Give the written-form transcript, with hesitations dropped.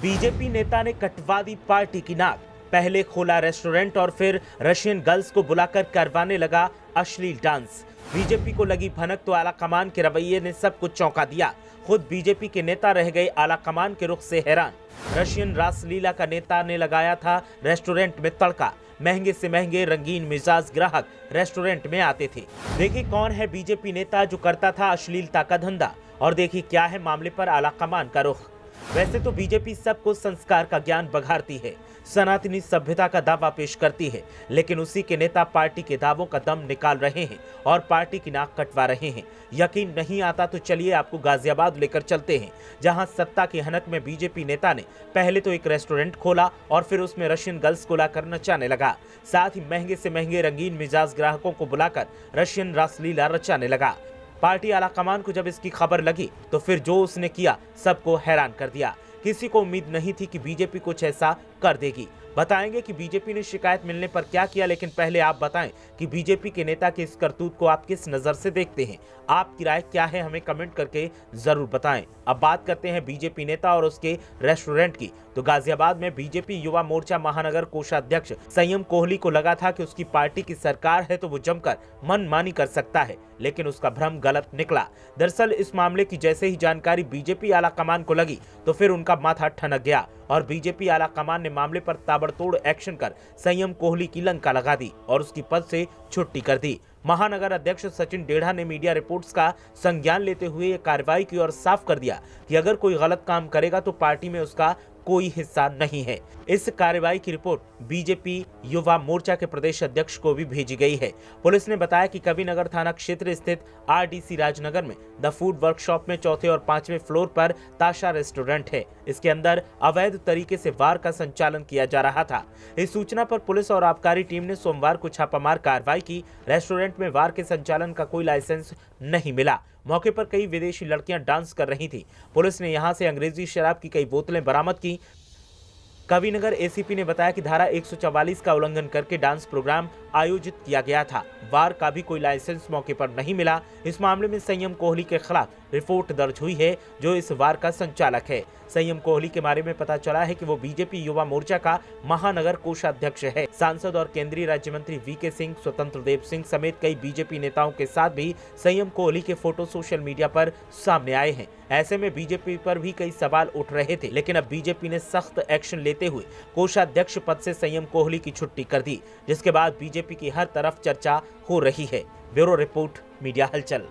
BJP नेता ने कटवा दी पार्टी की नाक। पहले खोला रेस्टोरेंट और फिर रशियन गर्ल्स को बुलाकर करवाने लगा अश्लील डांस। बीजेपी को लगी भनक तो आला कमान के रवैये ने सबको चौंका दिया। खुद बीजेपी के नेता रह गए आला कमान के रुख से हैरान। रशियन रासलीला का नेता ने लगाया था रेस्टोरेंट में तड़का। महंगे से महंगे रंगीन मिजाज ग्राहक रेस्टोरेंट में आते थे। देखिए कौन है बीजेपी नेता जो करता था अश्लीलता का धंधा, और देखिए क्या है मामले पर आला कमान का रुख। वैसे तो बीजेपी सबको संस्कार का ज्ञान बघारती है, सनातनी सभ्यता का दावा पेश करती है, लेकिन उसी के नेता पार्टी के दावों का दम निकाल रहे हैं और पार्टी की नाक कटवा रहे हैं। यकीन नहीं आता तो चलिए आपको गाजियाबाद लेकर चलते हैं, जहां सत्ता की हनक में बीजेपी नेता ने पहले तो एक रेस्टोरेंट खोला और फिर उसमें रशियन गर्ल्स को लाकर नचाने लगा। साथ ही महंगे से महंगे रंगीन मिजाज ग्राहकों को बुलाकर रशियन रासलीला रचाने लगा। पार्टी आला कमान को जब इसकी खबर लगी तो फिर जो उसने किया सबको हैरान कर दिया। किसी को उम्मीद नहीं थी कि बीजेपी कुछ ऐसा कर देगी। बताएंगे कि बीजेपी ने शिकायत मिलने पर क्या किया, लेकिन पहले आप बताएं कि बीजेपी के नेता के इस करतूत को आप किस नजर से देखते हैं। आपकी राय क्या है, हमें कमेंट करके जरूर बताएं। अब बात करते हैं बीजेपी नेता और उसके रेस्टोरेंट की। तो गाजियाबाद में बीजेपी युवा मोर्चा महानगर कोषाध्यक्ष संयम कोहली को लगा था कि उसकी पार्टी की सरकार है तो वो जमकर मनमानी कर सकता है, लेकिन उसका भ्रम गलत निकला। दरअसल इस मामले की जैसे ही जानकारी बीजेपी आला कमान को लगी तो फिर उनका माथा ठनक गया और बीजेपी आला कमान ने मामले पर ताबड़तोड़ एक्शन कर संयम कोहली की लंका लगा दी और उसकी पद से छुट्टी कर दी। महानगर अध्यक्ष सचिन डेढ़ा ने मीडिया रिपोर्ट्स का संज्ञान लेते हुए ये कार्रवाई की और साफ कर दिया कि अगर कोई गलत काम करेगा तो पार्टी में उसका कोई हिस्सा नहीं है। इस कार्रवाई की रिपोर्ट बीजेपी युवा मोर्चा के प्रदेश अध्यक्ष को भी भेजी गई है। पुलिस ने बताया कि कविनगर थाना क्षेत्र स्थित आरडीसी राजनगर में द फूड वर्कशॉप में चौथे और पांचवें फ्लोर पर ताशा रेस्टोरेंट है। इसके अंदर अवैध तरीके से वार का संचालन किया जा रहा था। इस सूचना पर पुलिस और आबकारी टीम ने सोमवार को छापामार कार्रवाई की। रेस्टोरेंट में वार के संचालन का कोई लाइसेंस नहीं मिला। मौके पर कई विदेशी लड़कियां डांस कर रही थी। पुलिस ने यहां से अंग्रेजी शराब की कई बोतलें बरामद की। कविनगर एसीपी ने बताया कि धारा 144 का उल्लंघन करके डांस प्रोग्राम आयोजित किया गया था। वार का भी कोई लाइसेंस मौके पर नहीं मिला। इस मामले में संयम कोहली के खिलाफ रिपोर्ट दर्ज हुई है, जो इस वार का संचालक है। संयम कोहली के बारे में पता चला है कि वो बीजेपी युवा मोर्चा का महानगर कोषाध्यक्ष है। सांसद और केंद्रीय राज्य मंत्री वीके सिंह, स्वतंत्र देव सिंह समेत कई बीजेपी नेताओं के साथ भी संयम कोहली के फोटो सोशल मीडिया पर सामने आए हैं। ऐसे में बीजेपी पर भी कई सवाल उठ रहे थे, लेकिन अब बीजेपी ने सख्त एक्शन लेते हुए कोषाध्यक्ष पद से संयम कोहली की छुट्टी कर दी, जिसके बाद बीजेपी की हर तरफ चर्चा हो रही है। ब्यूरो रिपोर्ट, मीडिया हलचल।